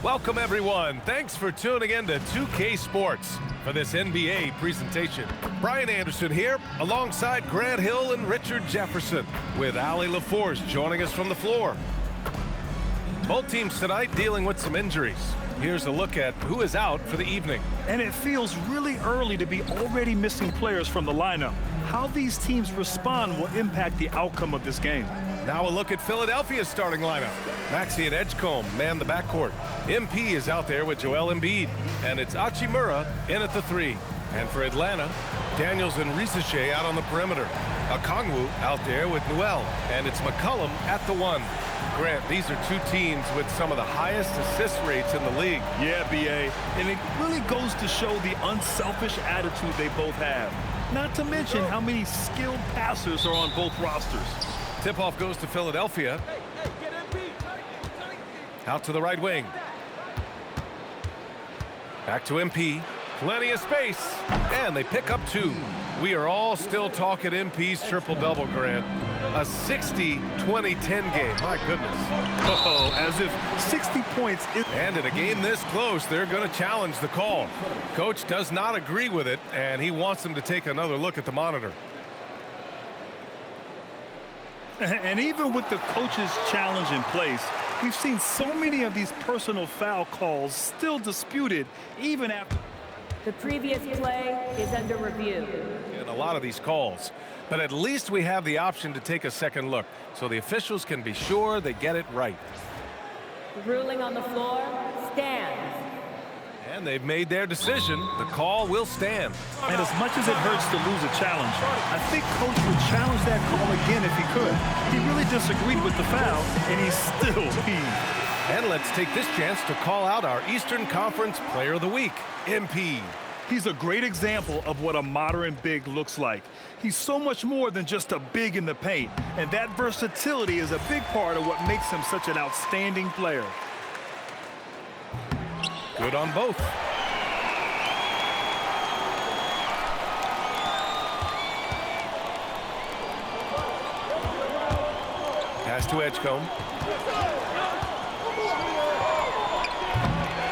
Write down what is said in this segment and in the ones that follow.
Welcome, everyone. Thanks for tuning in to 2K Sports for this NBA presentation. Brian Anderson here, alongside Grant Hill and Richard Jefferson, with Allie LaForce joining us from the floor. Both teams tonight dealing with some injuries. Here's a look at who is out for the evening. And it feels really early to be already missing players from the lineup. How these teams respond will impact the outcome of this game. Now a look at Philadelphia's starting lineup. Maxey and Edgecombe man the backcourt. MP is out there with Joel Embiid. And it's Hachimura in at the 3. And for Atlanta, Daniels and Risache out on the perimeter. Okongwu out there with Newell. And it's McCollum at the 1. Grant, these are two teams with some of the highest assist rates in the league. Yeah, B.A. And it really goes to show the unselfish attitude they both have. Not to mention how many skilled passers are on both rosters. Tip-off goes to Philadelphia. Out to the right wing. Back to MP. Plenty of space. And they pick up 2. We are all still talking MP's triple-double, Grant. A 60-20-10 game. My goodness. Uh-oh, as if 60 points is... And in a game this close, they're going to challenge the call. Coach does not agree with it, and he wants them to take another look at the monitor. And even with the coach's challenge in place, we've seen so many of these personal foul calls still disputed even after... The previous play is under review. In a lot of these calls. But at least we have the option to take a second look, so the officials can be sure they get it right. The ruling on the floor stands. And they've made their decision. The call will stand. And as much as it hurts to lose a challenge, I think Coach would challenge that call again if he could. He really disagreed with the foul, and he's still peeved. And let's take this chance to call out our Eastern Conference Player of the Week, MP. He's a great example of what a modern big looks like. He's so much more than just a big in the paint, and that versatility is a big part of what makes him such an outstanding player. Good on both. Pass to Edgecombe.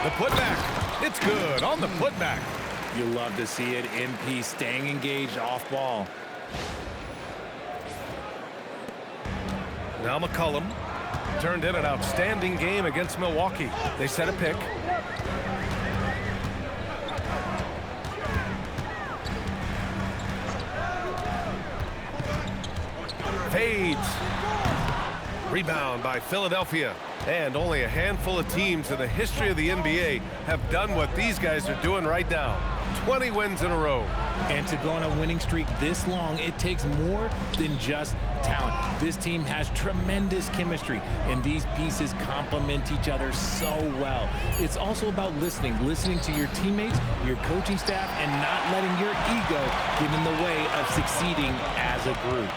The putback. It's good on the putback. You love to see it. MP staying engaged off ball. Now McCollum turned in an outstanding game against Milwaukee. They set a pick. Fades. Rebound by Philadelphia. And only a handful of teams in the history of the NBA have done what these guys are doing right now. 20 wins in a row. And to go on a winning streak this long, it takes more than just talent. This team has tremendous chemistry, and these pieces complement each other so well. It's also about listening to your teammates, your coaching staff, and not letting your ego get in the way of succeeding as a group.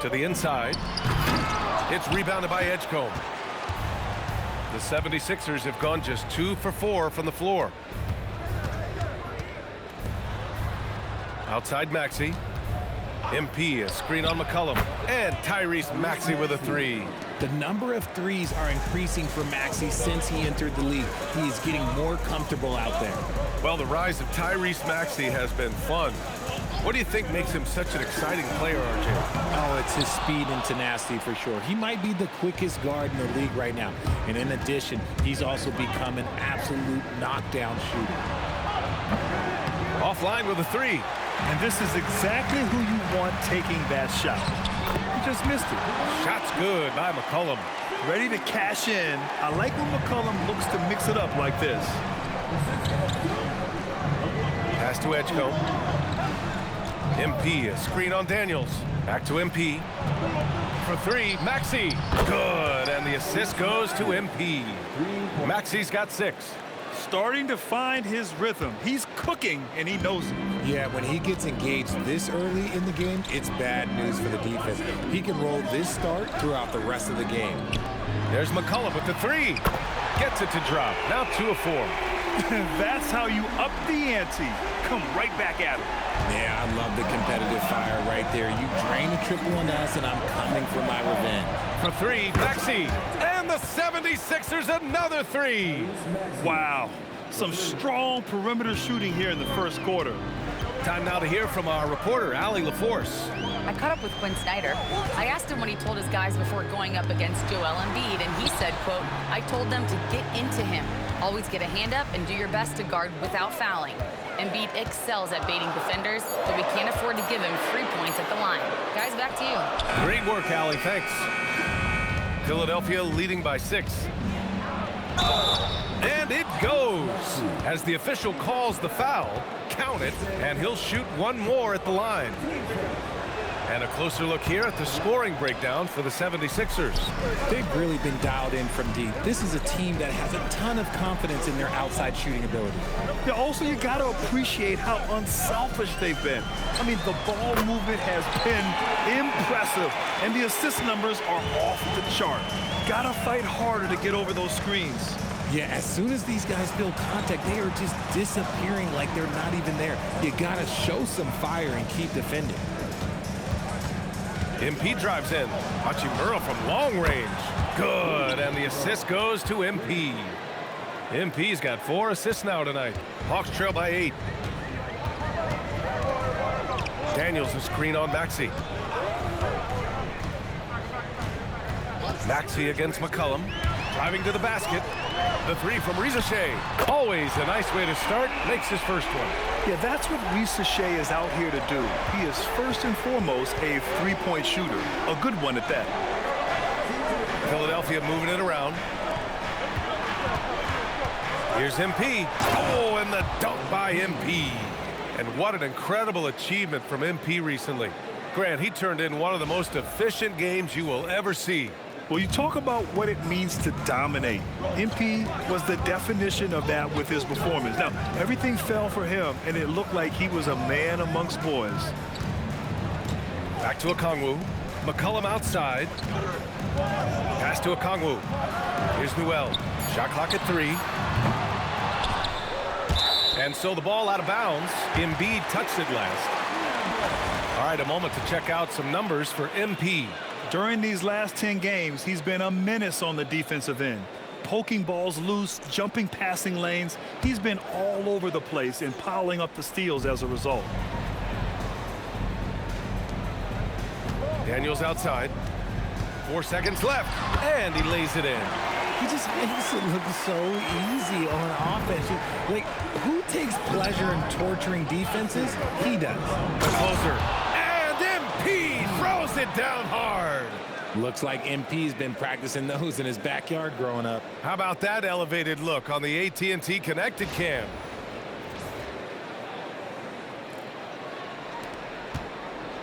To the inside. It's rebounded by Edgecombe. The 76ers have gone just 2 for 4 from the floor. Outside Maxey. MP, a screen on McCollum. And Tyrese Maxey with a 3. The number of threes are increasing for Maxey since he entered the league. He is getting more comfortable out there. Well, the rise of Tyrese Maxey has been fun. What do you think makes him such an exciting player, RJ? Oh, it's his speed and tenacity for sure. He might be the quickest guard in the league right now. And in addition, he's also become an absolute knockdown shooter. Offline with a 3. And this is exactly who you want taking that shot. He just missed it. Shot's good by McCollum. Ready to cash in. I like when McCollum looks to mix it up like this. Pass to Edgecombe. MP, a screen on Daniels. Back to MP. For 3, Maxey. Good, and the assist goes to MP. Maxey's got 6. Starting to find his rhythm. He's cooking, and he knows it. Yeah, when he gets engaged this early in the game, it's bad news for the defense. He can roll this start throughout the rest of the game. There's McCollum with the 3. Gets it to drop. Now 2 of 4. That's how you up the ante. Come right back at him. Yeah, I love the competitive fire right there. You drain a triple on us, and I'm coming for my revenge. For three, Maxey. And the 76ers another three. Wow. Some strong perimeter shooting here in the first quarter. Time now to hear from our reporter, Allie LaForce. I caught up with Quinn Snyder. I asked him what he told his guys before going up against Joel Embiid, and he said, quote, I told them to get into him. Always get a hand up and do your best to guard without fouling. Embiid excels at baiting defenders, but we can't afford to give him 3 points at the line. Guys, back to you. Great work, Allie. Thanks. Philadelphia leading by 6. And it goes. As the official calls the foul, count it, and he'll shoot one more at the line. And a closer look here at the scoring breakdown for the 76ers. They've really been dialed in from deep. This is a team that has a ton of confidence in their outside shooting ability. Yeah, also, you got to appreciate how unselfish they've been. I mean, the ball movement has been impressive, and the assist numbers are off the chart. Got to fight harder to get over those screens. Yeah, as soon as these guys feel contact, they are just disappearing like they're not even there. You got to show some fire and keep defending. MP drives in. Hachimura from long range. Good, and the assist goes to MP. MP's got 4 assists now tonight. Hawks trail by 8. Daniels a screen on Maxey. Maxey against McCollum. Driving to the basket. The 3 from Rizachet. Always a nice way to start. Makes his first one. Yeah, that's what Rizachet is out here to do. He is first and foremost a three-point shooter. A good one at that. Philadelphia moving it around. Here's MP. Oh, and the dunk by MP. And what an incredible achievement from MP recently. Grant, he turned in one of the most efficient games you will ever see. Well, you talk about what it means to dominate. MP was the definition of that with his performance. Now, everything fell for him, and it looked like he was a man amongst boys. Back to Okongwu. McCollum outside. Pass to Okongwu. Here's Newell. Shot clock at 3. And so the ball out of bounds. Embiid touched it last. All right, a moment to check out some numbers for MP. During these last 10 games, he's been a menace on the defensive end. Poking balls loose, jumping passing lanes. He's been all over the place and piling up the steals as a result. Daniels outside. 4 seconds left, and he lays it in. He just makes it look so easy on offense. Like, who takes pleasure in torturing defenses? He does. The closer. And MP throws it down hard. Looks like MP's been practicing those in his backyard growing up. How about that elevated look on the AT&T connected cam?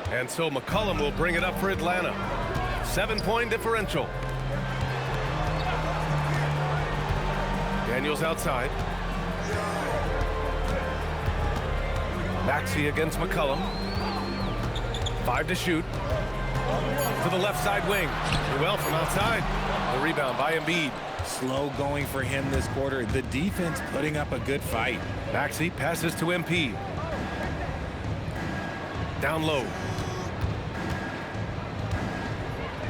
And so McCollum will bring it up for Atlanta. 7-point differential. Daniels outside. Maxey against McCollum. 5 to shoot. To the left side wing. Well from outside. The rebound by Embiid. Slow going for him this quarter. The defense putting up a good fight. Maxey passes to MP. Down low.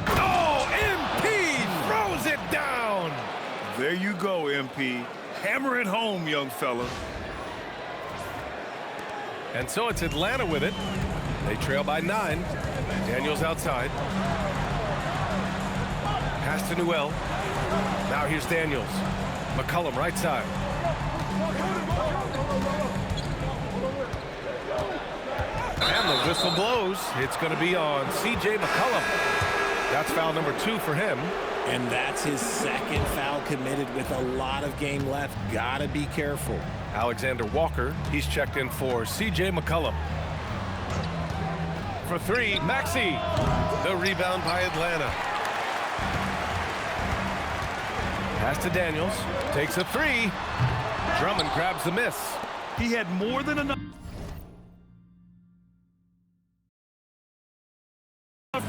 Oh, MP throws it down. There you go, MP. Hammer it home, young fella. And so it's Atlanta with it. They trail by 9. Daniels outside. Pass to Newell. Now here's Daniels. McCollum right side. And the whistle blows. It's going to be on C.J. McCollum. That's foul number 2 for him. And that's his second foul committed with a lot of game left. Gotta be careful. Alexander Walker, he's checked in for C.J. McCollum. For 3, Maxey. The rebound by Atlanta. Pass to Daniels. Takes a 3. Drummond grabs the miss. He had more than enough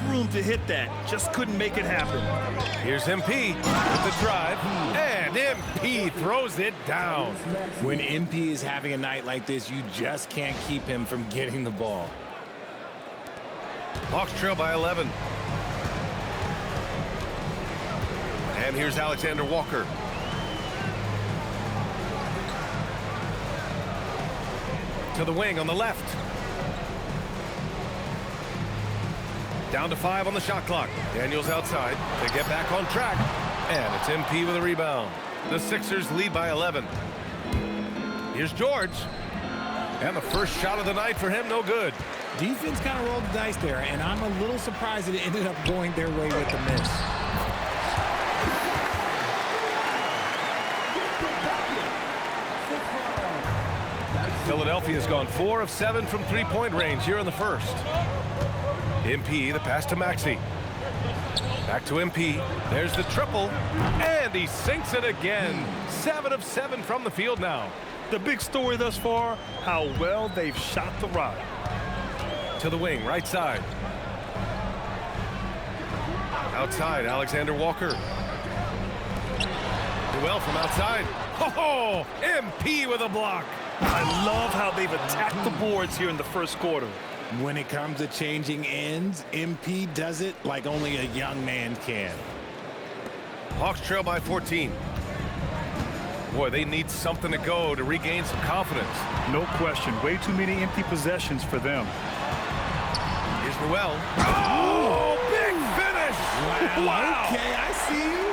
room to hit that. Just couldn't make it happen. Here's MP with the drive, and MP throws it down. When MP is having a night like this, you just can't keep him from getting the ball. Hawks trail by 11. And here's Alexander Walker. To the wing on the left. Down to 5 on the shot clock. Daniels outside. They get back on track. And it's MP with a rebound. The Sixers lead by 11. Here's George. And the first shot of the night for him, no good. Defense kind of rolled the dice there, and I'm a little surprised that it ended up going their way with the miss. Philadelphia's gone 4 of 7 from three-point range here in the first. MP, the pass to Maxey. Back to MP. There's the triple, and he sinks it again. 7 of 7 from the field now. The big story thus far, how well they've shot the rock. To the wing, right side. Outside, Alexander Walker. Duell from outside. Oh, MP with a block. I love how they've attacked the boards here in the first quarter. When it comes to changing ends, MP does it like only a young man can. Hawks trail by 14. Boy, they need something to go to regain some confidence. No question. Way too many empty possessions for them. Here's Ruel. Oh, big finish! Wow. Okay, I see you.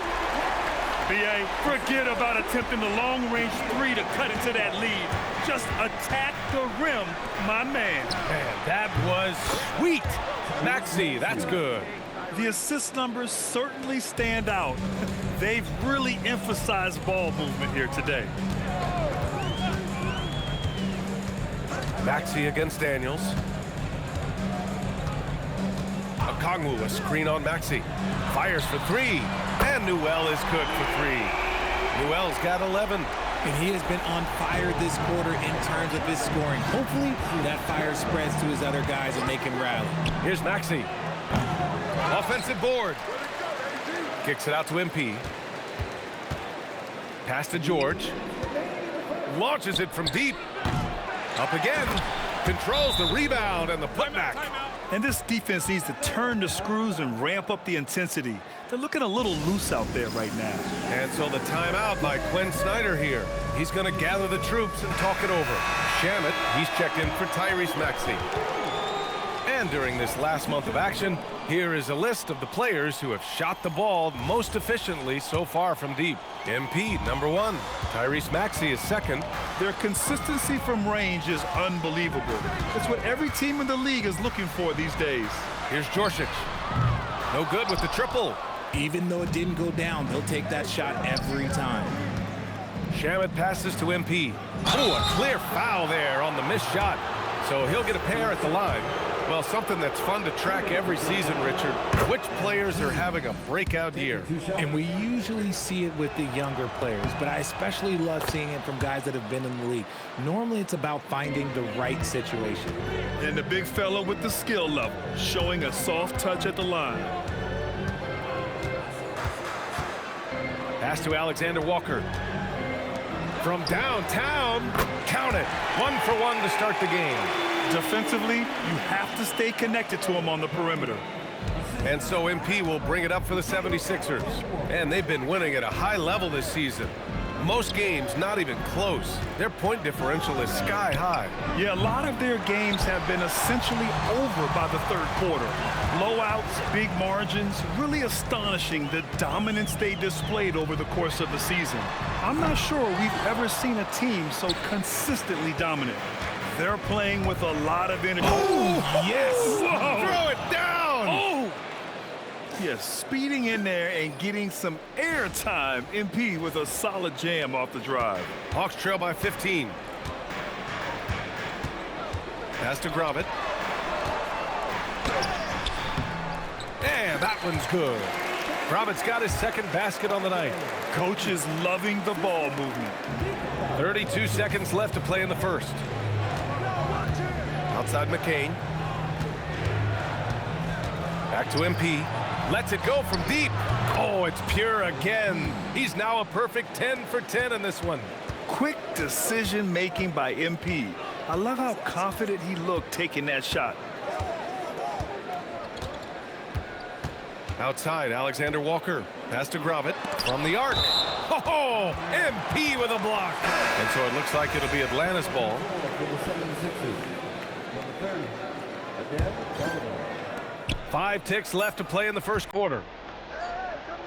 BA, forget about attempting the long-range 3 to cut into that lead. Just attack the rim, my man. Man, that was sweet. Maxey, that's good. The assist numbers certainly stand out. They've really emphasized ball movement here today. Maxey against Daniels. Okongwu, a screen on Maxey. Fires for 3. And Newell is good for 3. Newell's got 11. And he has been on fire this quarter in terms of his scoring. Hopefully that fire spreads to his other guys and they can rally. Here's Maxey. Offensive board. Kicks it out to MP. Pass to George. Launches it from deep. Up again. Controls the rebound and the putback. And this defense needs to turn the screws and ramp up the intensity. They're looking a little loose out there right now. And so the timeout by Quinn Snyder here. He's going to gather the troops and talk it over. Shamet, he's checked in for Tyrese Maxey. And during this last month of action, here is a list of the players who have shot the ball most efficiently so far from deep. MP, number 1. Tyrese Maxey is 2nd. Their consistency from range is unbelievable. It's what every team in the league is looking for these days. Here's Jorsic. No good with the triple. Even though it didn't go down, they'll take that shot every time. Shamet passes to MP. Oh, a clear foul there on the missed shot. So he'll get a pair at the line. Well, something that's fun to track every season, Richard. Which players are having a breakout year? And we usually see it with the younger players, but I especially love seeing it from guys that have been in the league. Normally, it's about finding the right situation. And the big fella with the skill level, showing a soft touch at the line. Pass to Alexander Walker. From downtown, count it. 1 for 1 to start the game. Defensively, you have to stay connected to him on the perimeter. And so MP will bring it up for the 76ers. And they've been winning at a high level this season. Most games not even close. Their point differential is sky high. Yeah, a lot of their games have been essentially over by the third quarter. Blowouts, big margins, really astonishing the dominance they displayed over the course of the season. I'm not sure we've ever seen a team so consistently dominant. They're playing with a lot of energy. Oh, yes! Whoa. Throw it down! Oh! Yes, speeding in there and getting some air time. MP with a solid jam off the drive. Hawks trail by 15. Pass to Grovit. And that one's good. Grovit's got his 2nd basket on the night. Coach is loving the ball movement. 32 seconds left to play in the first. Outside McCain. Back to MP. Lets it go from deep. Oh, it's pure again. He's now a perfect 10 for 10 in this one. Quick decision-making by MP. I love how confident he looked taking that shot. Outside, Alexander Walker has to grab it from the arc. Oh, MP with a block. And so it looks like it'll be Atlanta's ball. 5 ticks left to play in the first quarter.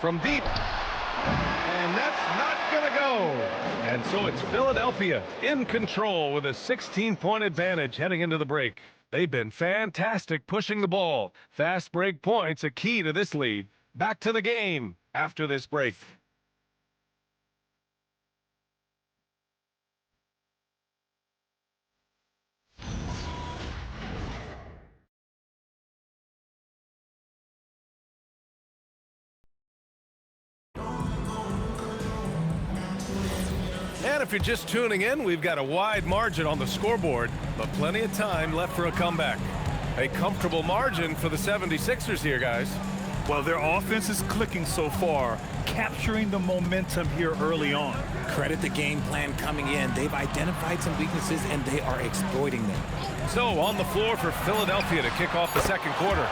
From deep. And that's not going to go. And so it's Philadelphia in control with a 16-point advantage heading into the break. They've been fantastic pushing the ball. Fast break points a key to this lead. Back to the game after this break. And if you're just tuning in, we've got a wide margin on the scoreboard, but plenty of time left for a comeback. A comfortable margin for the 76ers here, guys. Well, their offense is clicking so far, capturing the momentum here early on. Credit the game plan coming in. They've identified some weaknesses, and they are exploiting them. So on the floor for Philadelphia to kick off the second quarter.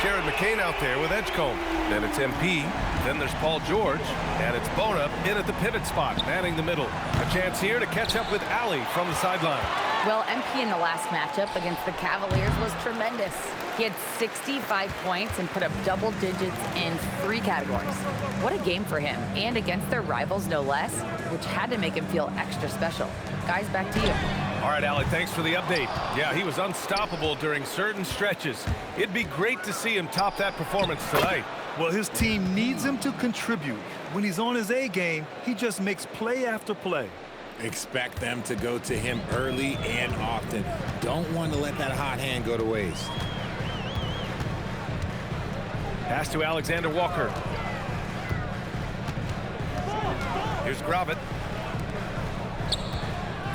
Jared McCain out there with Edgecombe. Then it's MP. Then there's Paul George. And it's Bona in at the pivot spot, manning the middle. A chance here to catch up with Allie from the sideline. Well, MP in the last matchup against the Cavaliers was tremendous. He had 65 points and put up double digits in 3 categories. What a game for him, and against their rivals no less, which had to make him feel extra special. Guys, back to you. All right, Allie, thanks for the update. Yeah, he was unstoppable during certain stretches. It'd be great to see him top that performance tonight. Well, his team needs him to contribute. When he's on his A game, he just makes play after play. Expect them to go to him early and often. Don't want to let that hot hand go to waste. Pass to Alexander Walker. Here's Gravett.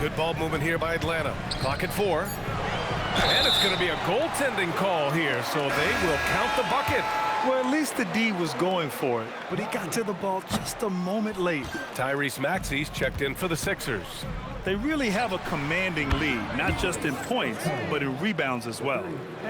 Good ball movement here by Atlanta. Clock at 4. And it's going to be a goaltending call here, so they will count the bucket. Well, at least the D was going for it, but he got to the ball just a moment late. Tyrese Maxey's checked in for the Sixers. They really have a commanding lead, not just in points, but in rebounds as well.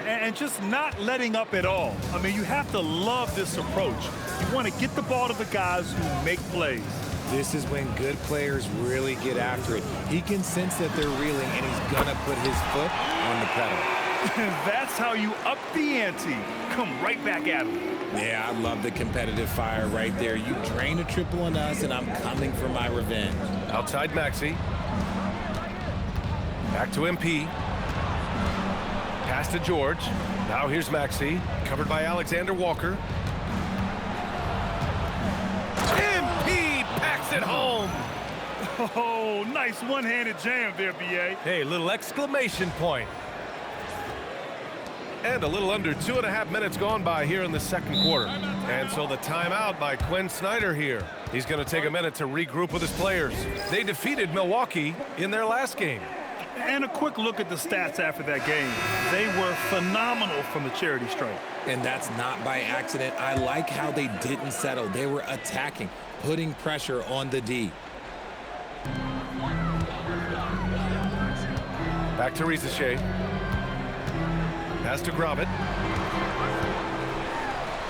And just not letting up at all. I mean, you have to love this approach. You want to get the ball to the guys who make plays. This is when good players really get after it. He can sense that they're reeling, and he's going to put his foot on the pedal. That's how you up the ante. Come right back at him. Yeah, I love the competitive fire right there. You drain a triple on us, and I'm coming for my revenge. Outside Maxey. Back to MP. Pass to George. Now here's Maxey. Covered by Alexander Walker. MP packs it home. Oh, nice one-handed jam there, B.A. Hey, little exclamation point. And a little under 2.5 minutes gone by here in the second quarter. And so the timeout by Quinn Snyder here. He's going to take a minute to regroup with his players. They defeated Milwaukee in their last game. And a quick look at the stats after that game. They were phenomenal from the charity stripe. And that's not by accident. I like how they didn't settle. They were attacking, putting pressure on the D. Back to Rizachet. Pass to Gravett.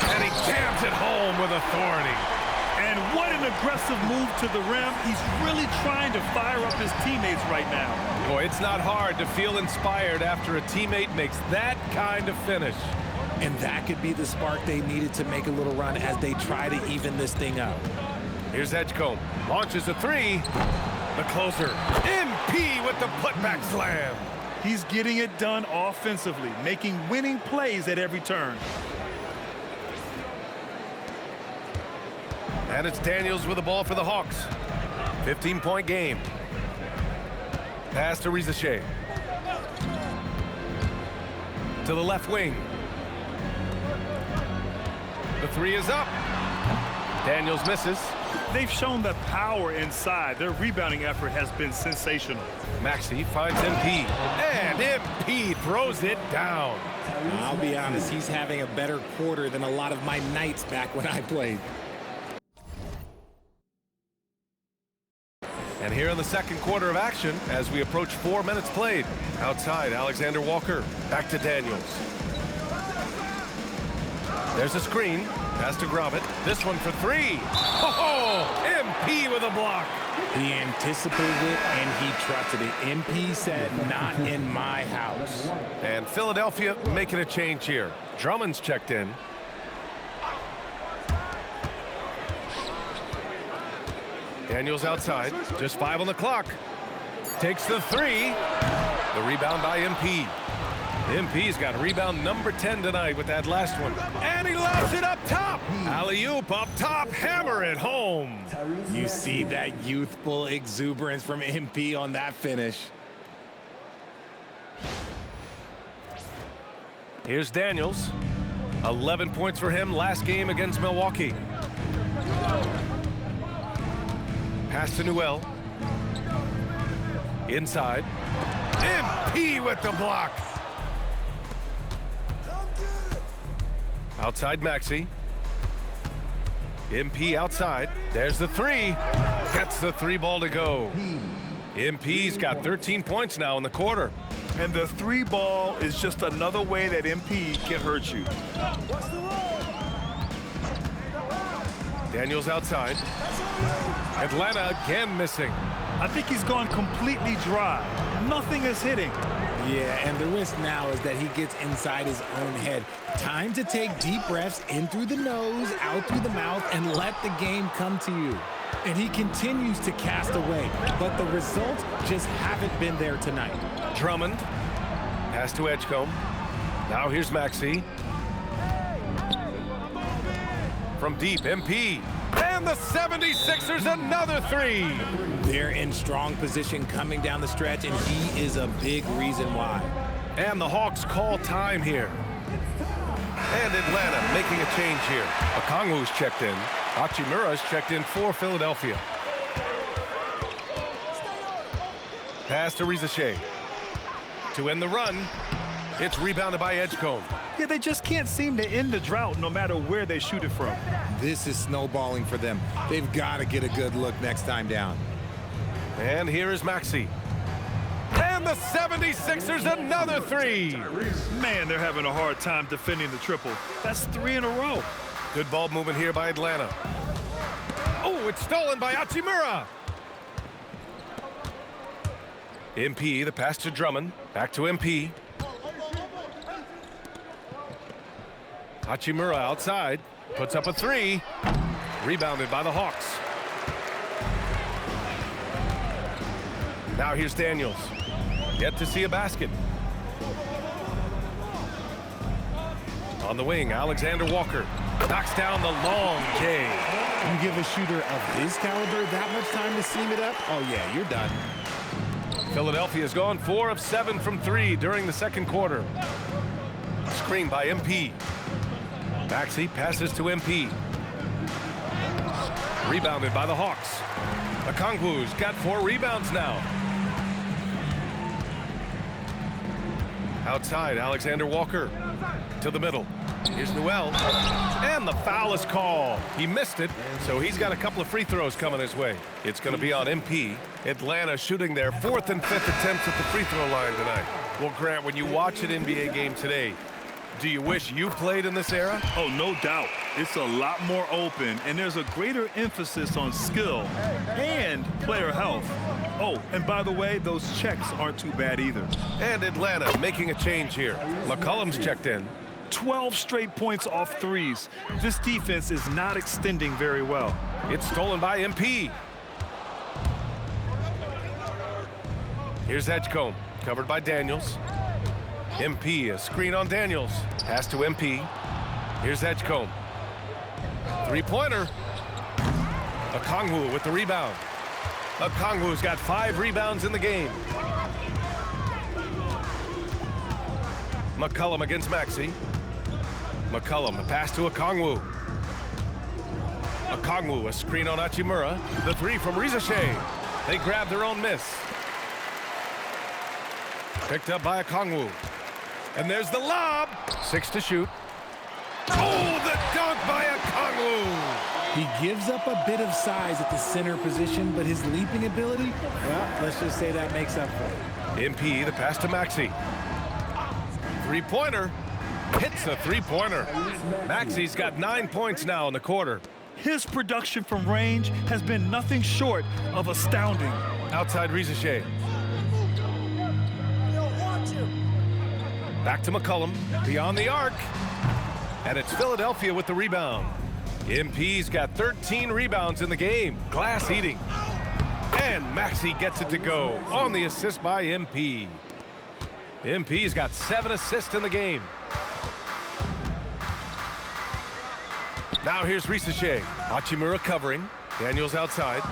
And he jams it home with authority. And what an aggressive move to the rim. He's really trying to fire up his teammates right now. Boy, it's not hard to feel inspired after a teammate makes that kind of finish. And that could be the spark they needed to make a little run as they try to even this thing up. Here's Edgecombe. Launches a 3. The closer. MP with the putback slam. He's getting it done offensively, making winning plays at every turn. And it's Daniels with the ball for the Hawks. 15-point game. Pass to Rizachet. To the left wing. The 3 is up. Daniels misses. They've shown the power inside. Their rebounding effort has been sensational. Maxey finds MP, and MP throws it down. I'll be honest, he's having a better quarter than a lot of my nights back when I played. And here in the second quarter of action, as we approach 4 minutes played. Outside, Alexander Walker. Back to Daniels. There's a screen. Pass to Gromit. This one for three. Oh, MP with a block. He anticipated it and he trusted it. MP said, not in my house. And Philadelphia making a change here. Drummond's checked in. Daniels outside. Just 5 on the clock. Takes the three. The rebound by MP. MP's got rebound number 10 tonight with that last one. And he lofts it up top. Alley-oop up top. Hammer it home. You see that youthful exuberance from MP on that finish. Here's Daniels. 11 points for him last game against Milwaukee. Pass to Newell. Inside. MP with the block. Outside Maxey. MP outside. There's the three. Gets the three ball to go. MP's got 13 points now in the quarter. And the three ball is just another way that MP can hurt you. Daniels outside. Atlanta again missing. I think he's gone completely dry. Nothing is hitting. Yeah, and the risk now is that he gets inside his own head. Time to take deep breaths in through the nose, out through the mouth, and let the game come to you. And he continues to cast away, but the results just haven't been there tonight. Drummond. Pass to Edgecombe. Now here's Maxey. From deep, MP. And the 76ers another three. They're in strong position coming down the stretch, and he is a big reason why. And the Hawks call time here. And Atlanta making a change here. Okongwu's checked in. Hachimura's checked in for Philadelphia. Pass to Rizachet. To end the run, it's rebounded by Edgecombe. Yeah, they just can't seem to end the drought no matter where they shoot it from. This is snowballing for them. They've got to get a good look next time down. And here is Maxey. And the 76ers another three. Man, they're having a hard time defending the triple. That's 3 in a row. Good ball movement here by Atlanta. Oh, it's stolen by Hachimura. MP, the pass to Drummond. Back to MP. Hachimura outside. Puts up a three. Rebounded by the Hawks. Now here's Daniels. Yet to see a basket. On the wing, Alexander Walker knocks down the long J. You give a shooter of his caliber that much time to seam it up? Oh, yeah, you're done. Philadelphia's gone 4 of 7 from 3 during the second quarter. Screen by MP. Maxey passes to MP. Rebounded by the Hawks. Okongwu's got 4 rebounds now. Outside, Alexander Walker. To the middle. Here's Newell. And the foul is called. He missed it, so he's got a couple of free throws coming his way. It's going to be on MP. Atlanta shooting their 4th and 5th attempts at the free throw line tonight. Well, Grant, when you watch an NBA game today, do you wish you played in this era? Oh, no doubt. It's a lot more open, and there's a greater emphasis on skill and player health. Oh, and by the way, those checks aren't too bad either. And Atlanta making a change here. McCollum's checked in. 12 straight points off threes. This defense is not extending very well. It's stolen by MP. Here's Edgecombe, covered by Daniels. MP, a screen on Daniels. Pass to MP. Here's Edgecombe. Three-pointer. Okongwu with the rebound. Okongwu's got 5 rebounds in the game. McCollum against Maxey. McCollum, the pass to Okongwu. Okongwu, a screen on Hachimura. The three from Rizashe. They grab their own miss. Picked up by Okongwu. And there's the lob. 6 to shoot. Oh, the dunk by Okongwu. He gives up a bit of size at the center position, but his leaping ability, well, let's just say that makes up for it. MP, the pass to Maxey. Three-pointer. Hits a three-pointer. Maxey's got 9 points now in the quarter. His production from range has been nothing short of astounding. Outside Rizashe. Back to McCollum. Beyond the arc. And it's Philadelphia with the rebound. MP's got 13 rebounds in the game. Glass eating. And Maxey gets it to go on the assist by MP. MP's got 7 assists in the game. Now here's Rizashe. Hachimura covering. Daniels outside.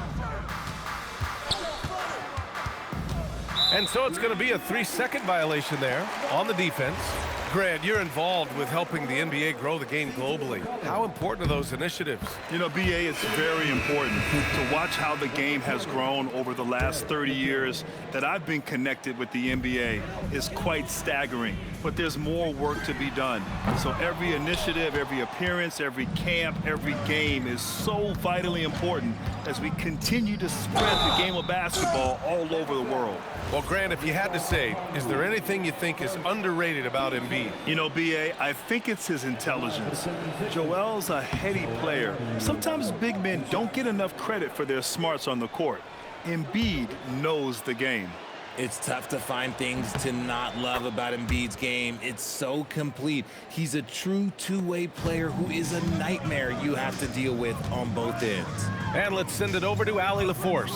And so it's going to be a 3-second violation there on the defense. Grant, you're involved with helping the NBA grow the game globally. How important are those initiatives? You know, BA, it's very important to watch how the game has grown over the last 30 years that I've been connected with the NBA is quite staggering. But there's more work to be done. So every initiative, every appearance, every camp, every game is so vitally important as we continue to spread the game of basketball all over the world. Well, Grant, if you had to say, is there anything you think is underrated about Embiid? You know, BA, I think it's his intelligence. Joel's a heady player. Sometimes big men don't get enough credit for their smarts on the court. Embiid knows the game. It's tough to find things to not love about Embiid's game. It's so complete. He's a true two-way player who is a nightmare you have to deal with on both ends. And let's send it over to Allie LaForce.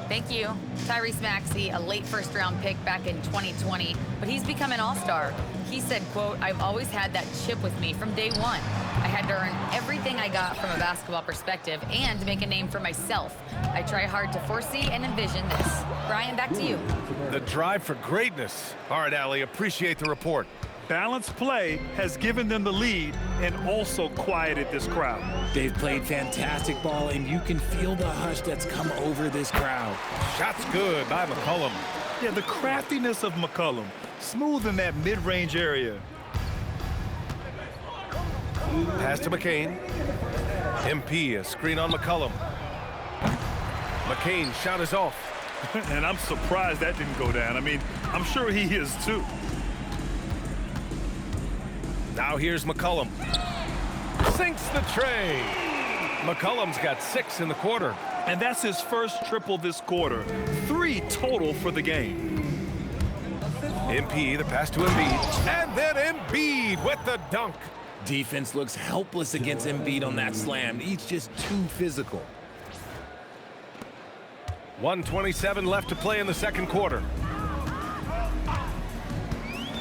Thank you. Tyrese Maxey, a late first-round pick back in 2020, but he's become an all-star. He said, quote, "I've always had that chip with me from day one. I had to earn everything I got from a basketball perspective and make a name for myself. I try hard to foresee and envision this." Brian, back to you. The drive for greatness. All right, Allie, appreciate the report. Balanced play has given them the lead and also quieted this crowd. They've played fantastic ball, and you can feel the hush that's come over this crowd. Shots good by McCollum. Yeah, the craftiness of McCollum. Smooth in that mid-range area. Pass to McCain. MP, a screen on McCollum. McCain shot is off. And I'm surprised that didn't go down. I mean, I'm sure he is too. Now here's McCollum. Sinks the tray. McCollum's got 6 in the quarter. And that's his first triple this quarter. 3 total for the game. MP, the pass to Embiid. And then Embiid with the dunk. Defense looks helpless against Embiid on that slam. He's just too physical. 1:27 left to play in the second quarter.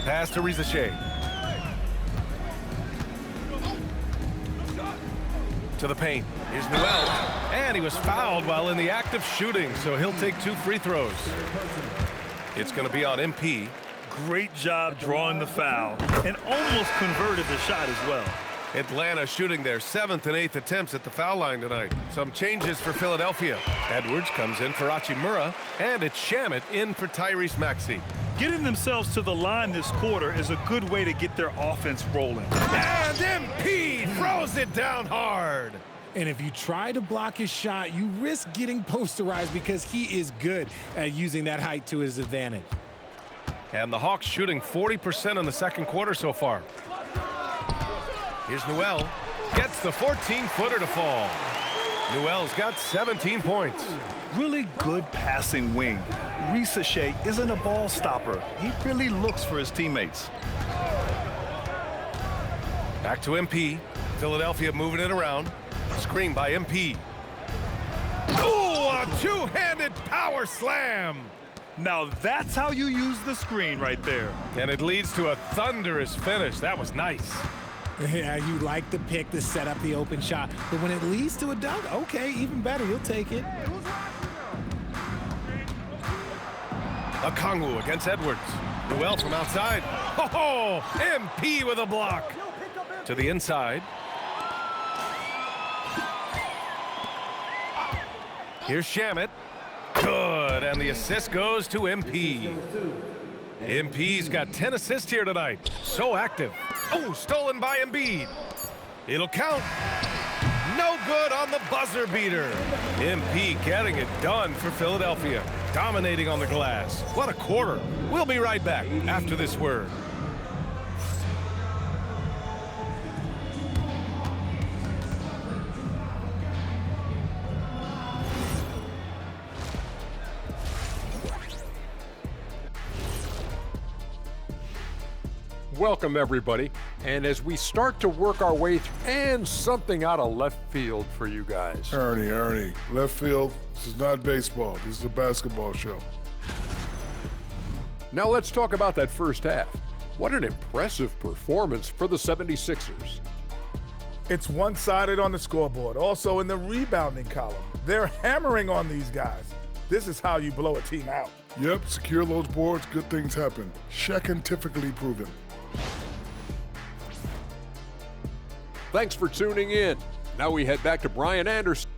Pass to Rizashe. To the paint. Here's Noel. And he was fouled while in the act of shooting, so he'll take 2 free throws. It's going to be on MP. Great job drawing the foul and almost converted the shot as well. Atlanta shooting their 7th and 8th attempts at the foul line tonight. Some changes for Philadelphia. Edwards comes in for Hachimura, and it's Shamet in for Tyrese Maxey. Getting themselves to the line this quarter is a good way to get their offense rolling. And MP throws it down hard. And if you try to block his shot, you risk getting posterized because he is good at using that height to his advantage. And the Hawks shooting 40% in the second quarter so far. Here's Noel. Gets the 14-footer to fall. Noel's got 17 points. Really good passing wing. Rizashe isn't a ball stopper. He really looks for his teammates. Back to MP. Philadelphia moving it around. Screen by MP. Oh, a two-handed power slam. Now that's how you use the screen right there. And it leads to a thunderous finish. That was nice. Yeah, you like the pick to set up the open shot, but when it leads to a dunk, okay, even better, you'll take it. Okongwu against Edwards. Noel from outside. Oh, MP with a block. To the inside. Here's Shamit. Good, and the assist goes to MP. MP's got 10 assists here tonight. So active. Oh, stolen by Embiid. It'll count. No good on the buzzer beater. MP getting it done for Philadelphia. Dominating on the glass. What a quarter. We'll be right back after this word. Welcome, everybody. And as we start to work our way through, and something out of left field for you guys. Ernie, left field, this is not baseball. This is a basketball show. Now let's talk about that first half. What an impressive performance for the 76ers. It's one-sided on the scoreboard. Also in the rebounding column. They're hammering on these guys. This is how you blow a team out. Yep, secure those boards, good things happen. Scientifically proven. Thanks for tuning in. Now we head back to Brian Anderson.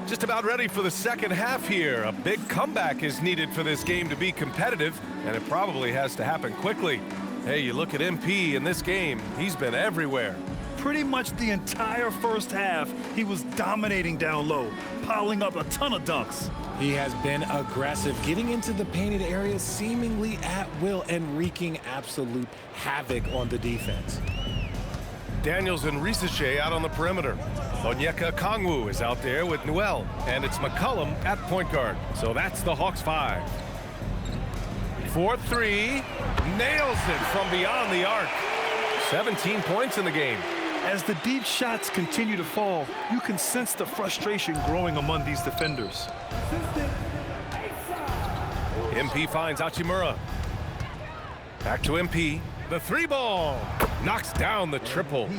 Just about ready for the second half here. A big comeback is needed for this game to be competitive, and it probably has to happen quickly. Hey, you look at MP in this game, he's been everywhere. Pretty much the entire first half, he was dominating down low, piling up a ton of dunks. He has been aggressive, getting into the painted area seemingly at will and wreaking absolute havoc on the defense. Daniels and Risache out on the perimeter. Onyeka Kongwu is out there with Newell, and it's McCollum at point guard. So that's the Hawks 5. 4-3, nails it from beyond the arc. 17 points in the game. As the deep shots continue to fall, you can sense the frustration growing among these defenders. MP finds Hachimura. Back to MP. The three ball knocks down the triple.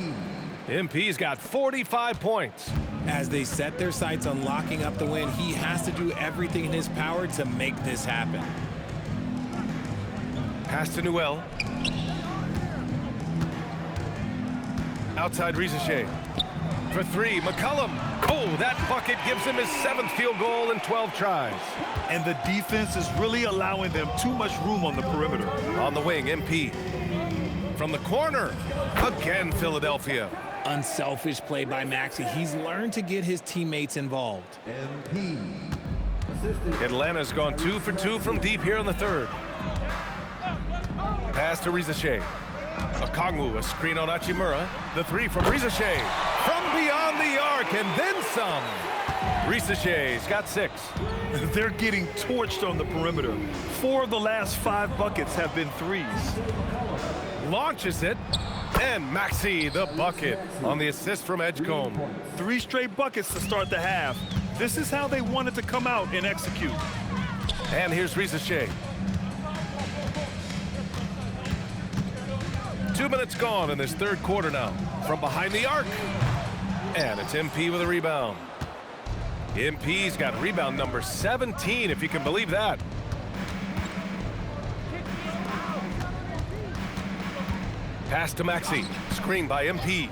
MP's got 45 points. As they set their sights on locking up the win, he has to do everything in his power to make this happen. Pass to Newell. Outside Risache. For three, McCollum. Oh, that bucket gives him his 7th field goal in 12 tries. And the defense is really allowing them too much room on the perimeter. On the wing, MP. From the corner. Again, Philadelphia. Unselfish play by Maxey. He's learned to get his teammates involved. Atlanta's gone 2 for 2 from deep here in the third. Pass to Risache. Okongwu, a screen on Hachimura. The three from Risache. From beyond the arc, and then some. Risache's got 6. They're getting torched on the perimeter. 4 of the last 5 buckets have been threes. Launches it, and Maxey the bucket on the assist from Edgecombe. 3 straight buckets to start the half. This is how they wanted to come out and execute. And here's Risache. 2 minutes gone in this third quarter now. From behind the arc. And it's MP with a rebound. MP's got rebound number 17, if you can believe that. Pass to Maxey. Screen by MP.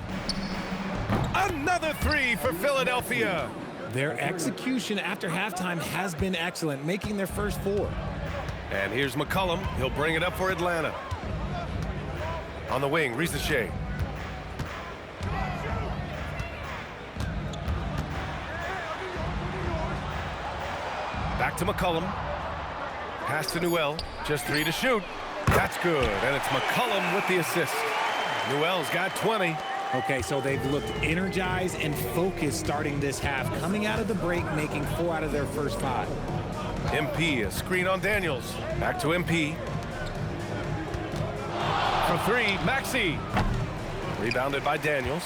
Another 3 for Philadelphia. Their execution after halftime has been excellent, making their first 4. And here's McCollum. He'll bring it up for Atlanta. On the wing, Risache. Back to McCollum. Pass to Newell. Just 3 to shoot. That's good. And it's McCollum with the assist. Newell's got 20. Okay, so they've looked energized and focused starting this half, coming out of the break, making 4 out of their first 5. MP, a screen on Daniels. Back to MP. For 3, Maxey. Rebounded by Daniels.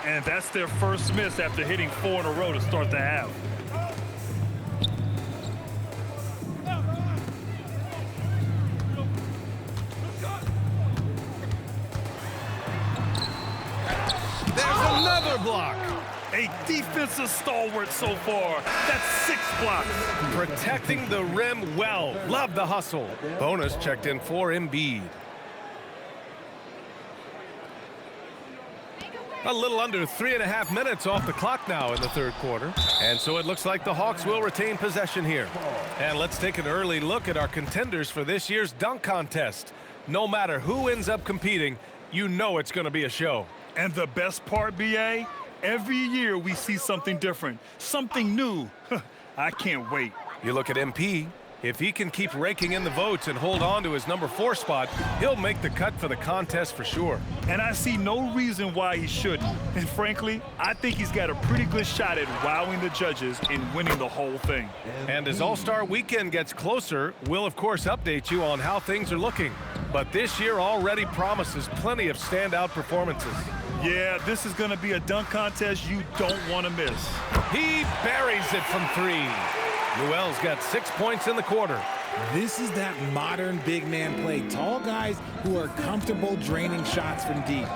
And that's their first miss after hitting 4 in a row to start the half. There's another block. A defensive stalwart so far. That's 6 blocks. Protecting the rim well. Love the hustle. Bonus checked in for Embiid. A little under 3.5 minutes off the clock now in the third quarter. And so it looks like the Hawks will retain possession here. And let's take an early look at our contenders for this year's dunk contest. No matter who ends up competing, you know it's going to be a show. And the best part, BA, every year we see something different, something new. I can't wait. You look at MP. If he can keep raking in the votes and hold on to his number 4 spot, he'll make the cut for the contest for sure. And I see no reason why he shouldn't. And frankly, I think he's got a pretty good shot at wowing the judges and winning the whole thing. And as All-Star Weekend gets closer, we'll of course update you on how things are looking. But this year already promises plenty of standout performances. Yeah, this is going to be a dunk contest you don't want to miss. He buries it from 3. Newell's got 6 points in the quarter. This is that modern big man play. Tall guys who are comfortable draining shots from deep.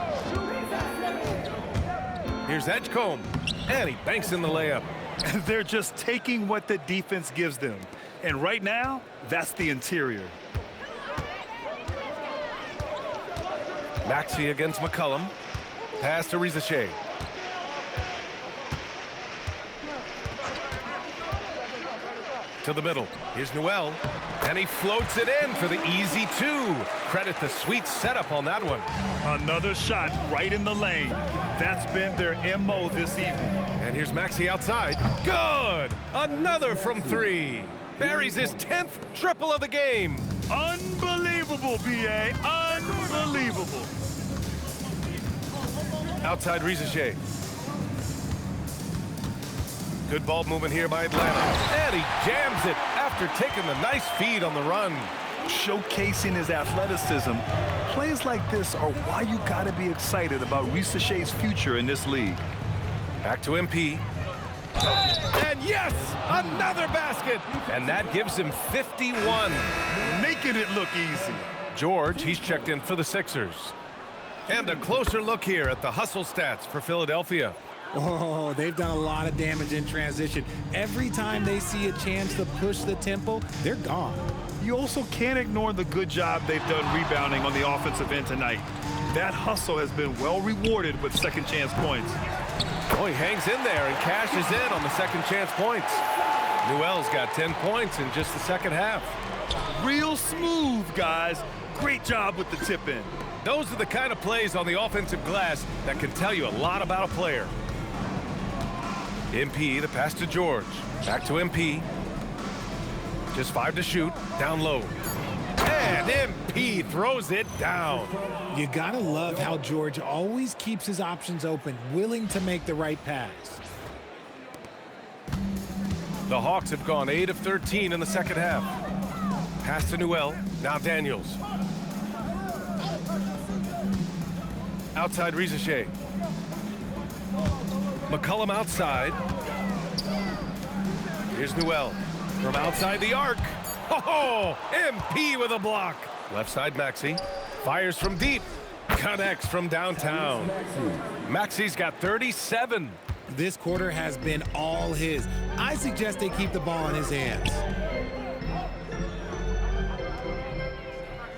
Here's Edgecombe, and he banks in the layup. They're just taking what the defense gives them. And right now, that's the interior. Maxey against McCollum. Pass to Rizachet. To the middle. Here's Newell. And he floats it in for the easy 2. Credit the sweet setup on that one. Another shot right in the lane. That's been their MO this evening. And here's Maxey outside. Good! Another from 3. Buries his 10th triple of the game. Unbelievable, BA. Unbelievable. Outside Rizachet. Good ball movement here by Atlanta. And he jams it after taking the nice feed on the run. Showcasing his athleticism. Plays like this are why you got to be excited about Rizachet's future in this league. Back to MP. And yes, another basket. And that gives him 51. Making it look easy. George, he's checked in for the Sixers. And a closer look here at the hustle stats for Philadelphia. Oh, they've done a lot of damage in transition. Every time they see a chance to push the tempo, they're gone. You also can't ignore the good job they've done rebounding on the offensive end tonight. That hustle has been well rewarded with second chance points. Oh, he hangs in there and cashes in on the second chance points. Newell's got 10 points in just the second half. Real smooth, guys. Great job with the tip in. Those are the kind of plays on the offensive glass that can tell you a lot about a player. MP, the pass to George. Back to MP. Just 5 to shoot. Down low. And MP throws it down. You gotta love how George always keeps his options open, willing to make the right pass. The Hawks have gone 8 of 13 in the second half. Pass to Newell. Now Daniels. Outside Rizachet. McCollum outside. Here's Newell from outside the arc. Oh, MP with a block. Left side Maxey. Fires from deep. Connects from downtown. Maxey's got 37. This quarter has been all his. I suggest they keep the ball in his hands.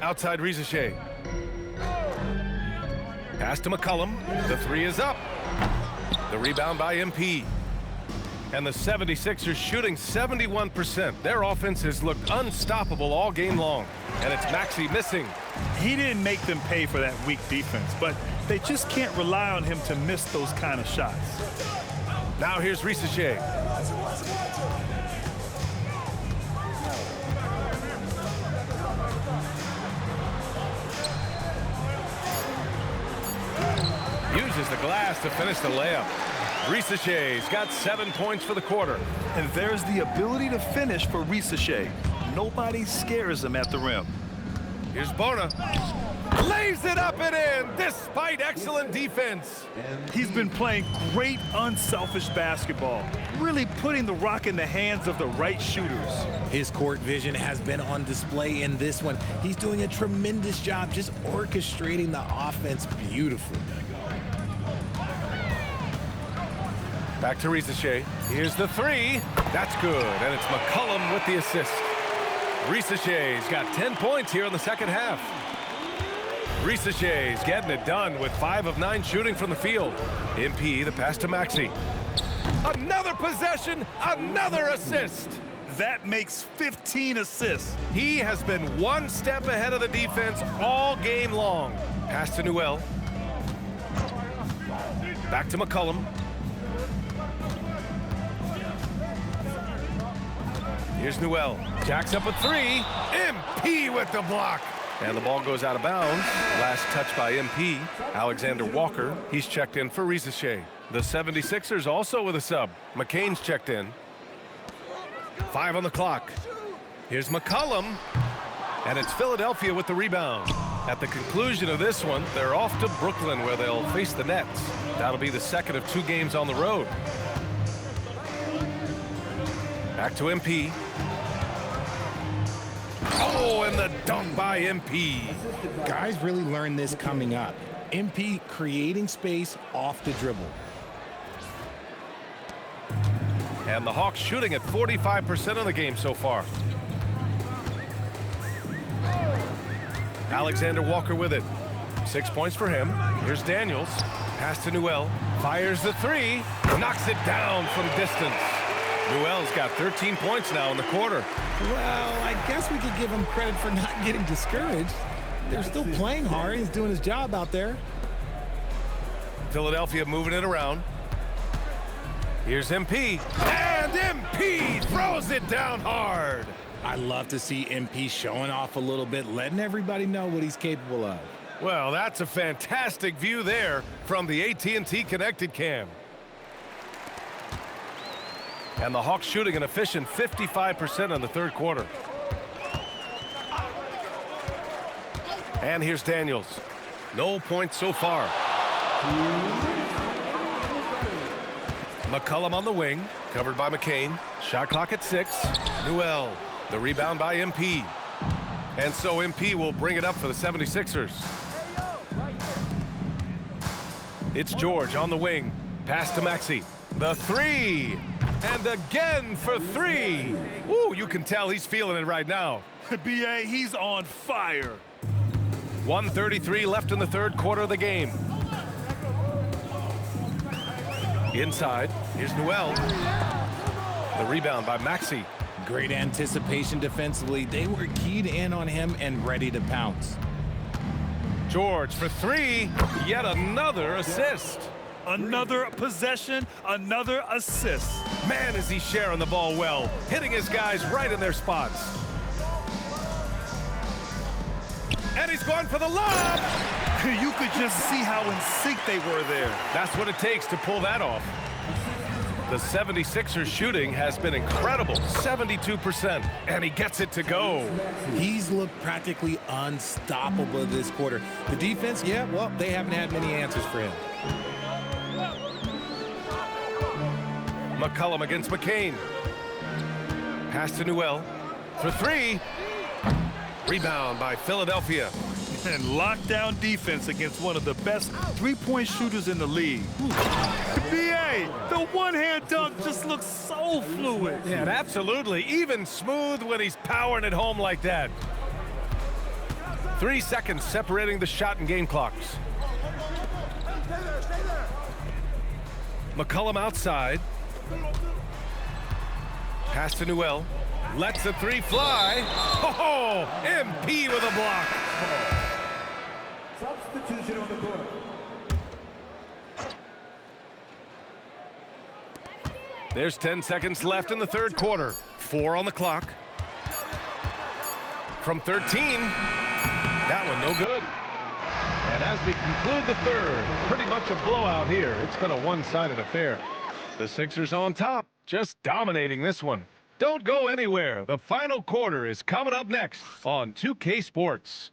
Outside Rizachet. Pass to McCollum. The 3 is up. The rebound by MP. And the 76ers shooting 71%. Their offense has looked unstoppable all game long. And it's Maxey missing. He didn't make them pay for that weak defense, but they just can't rely on him to miss those kind of shots. Now here's Rizachet. Uses the glass to finish the layup. Rizachet's got 7 points for the quarter. And there's the ability to finish for Rizachet. Nobody scares him at the rim. Here's Bona. Lays it up and in despite excellent defense. He's been playing great unselfish basketball, really putting the rock in the hands of the right shooters. His court vision has been on display in this one. He's doing a tremendous job just orchestrating the offense beautifully. Back to Rizachet. Here's the 3. That's good. And it's McCollum with the assist. Rizachet's got 10 points here in the second half. Risache is getting it done with 5 of 9 shooting from the field. MP, the pass to Maxey. Another possession, another assist. That makes 15 assists. He has been one step ahead of the defense all game long. Pass to Newell. Back to McCollum. Here's Newell. Jacks up a 3. MP with the block. And the ball goes out of bounds. Last touch by MP. Alexander Walker. He's checked in for Risache. The 76ers also with a sub. McCain's checked in. 5 on the clock. Here's McCollum. And it's Philadelphia with the rebound. At the conclusion of this one, they're off to Brooklyn where they'll face the Nets. That'll be the second of 2 games on the road. Back to MP. Oh, and the dunk by MP. Guys really learned this coming up. MP creating space off the dribble. And the Hawks shooting at 45% of the game so far. Alexander Walker with it. 6 points for him. Here's Daniels. Pass to Newell. Fires the 3. Knocks it down from distance. Newell's got 13 points now in the quarter. Well, I guess we could give him credit for not getting discouraged. They're still playing hard. He's doing his job out there. Philadelphia moving it around. Here's MP. And MP throws it down hard. I love to see MP showing off a little bit, letting everybody know what he's capable of. Well, that's a fantastic view there from the AT&T connected cam. And the Hawks shooting an efficient 55% in the third quarter. And here's Daniels. No points so far. McCollum on the wing, covered by McCain. Shot clock at 6. Newell, the rebound by MP. And so MP will bring it up for the 76ers. It's George on the wing. Pass to Maxey. The 3. And again for 3. Ooh, you can tell he's feeling it right now. BA, he's on fire. 1:33 left in the third quarter of the game. Inside, here's Newell. The rebound by Maxey. Great anticipation defensively. They were keyed in on him and ready to pounce. George for 3. Yet another assist. Another possession, another assist. Man, is he sharing the ball well, hitting his guys right in their spots. And he's going for the lob. You could just see how in sync they were there. That's what it takes to pull that off. The 76ers shooting has been incredible, 72%, and he gets it to go. He's looked practically unstoppable this quarter. The defense, yeah, well, they haven't had many answers for him. McCollum against McCain. Pass to Newell for 3. Rebound by Philadelphia. And lockdown defense against one of the best three-point shooters in the league. BA, the one-hand dunk just looks so fluid. Yeah, absolutely. Even smooth when he's powering it home like that. 3 seconds separating the shot and game clocks. McCollum outside. Pass to Newell. Lets the 3 fly. Oh, MP with a block. Substitution on the court. There's 10 seconds left in the third quarter. 4 on the clock. From 13. That one no good. And as we conclude the third, pretty much a blowout here. It's been a one-sided affair. The Sixers on top, just dominating this one. Don't go anywhere. The final quarter is coming up next on 2K Sports.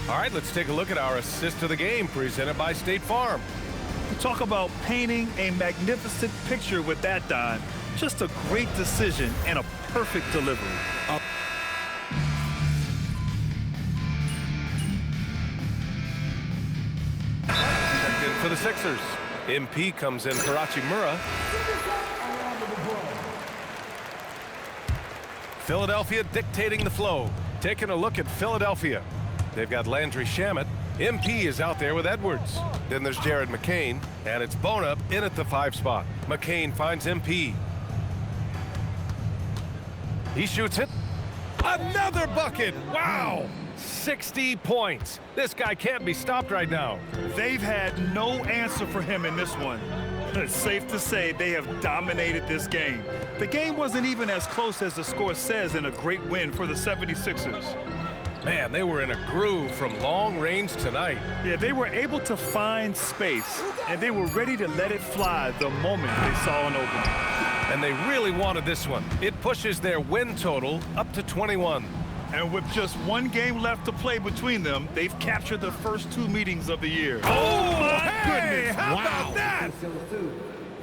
All right, let's take a look at our assist of the game presented by State Farm. Talk about painting a magnificent picture with that dime. Just a great decision and a perfect delivery. for the Sixers. MP comes in for Hachimura. Philadelphia dictating the flow. Taking a look at Philadelphia. They've got Landry Shamet. MP is out there with Edwards. Then there's Jared McCain, and it's Bona in at the 5 spot. McCain finds MP. He shoots it. Another bucket! Wow! 60 points. This guy can't be stopped right now. They've had no answer for him in this one. It's safe to say they have dominated this game. The game wasn't even as close as the score says in a great win for the 76ers. Man, they were in a groove from long range tonight. Yeah, they were able to find space, and they were ready to let it fly the moment they saw an opening. And they really wanted this one. It pushes their win total up to 21. And with just one game left to play between them, they've captured the first 2 meetings of the year. Oh, my goodness. How wow. about that?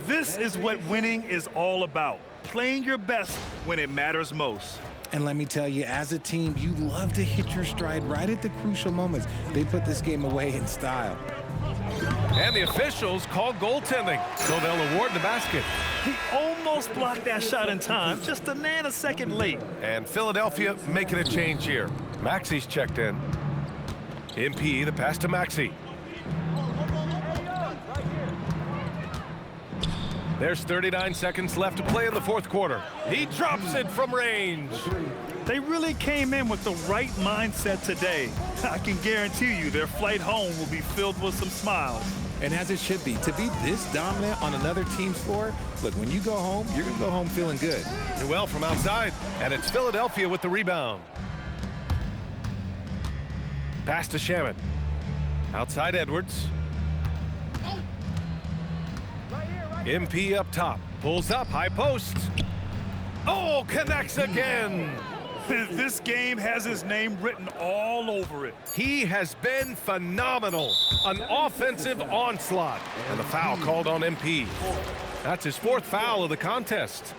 This is what winning is all about. Playing your best when it matters most. And let me tell you, as a team, you love to hit your stride right at the crucial moments. They put this game away in style. And the officials call goaltending, so they'll award the basket. He almost blocked that shot in time, just a nanosecond late. And Philadelphia making a change here. Maxi's checked in. MP, the pass to Maxi. There's 39 seconds left to play in the 4th quarter. He drops it from range. They really came in with the right mindset today. I can guarantee you their flight home will be filled with some smiles. And as it should be, to be this dominant on another team's floor, look, when you go home, you're going to go home feeling good. Well from outside, and it's Philadelphia with the rebound. Pass to Shamet. Outside Edwards. MP up top. Pulls up, high post. Oh, connects again. This game has his name written all over it. He has been phenomenal. An offensive onslaught. And the foul called on MP. That's his 4th foul of the contest.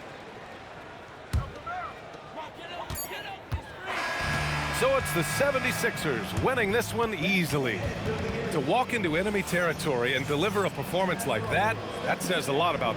So it's the 76ers winning this one easily. To walk into enemy territory and deliver a performance like that, that says a lot about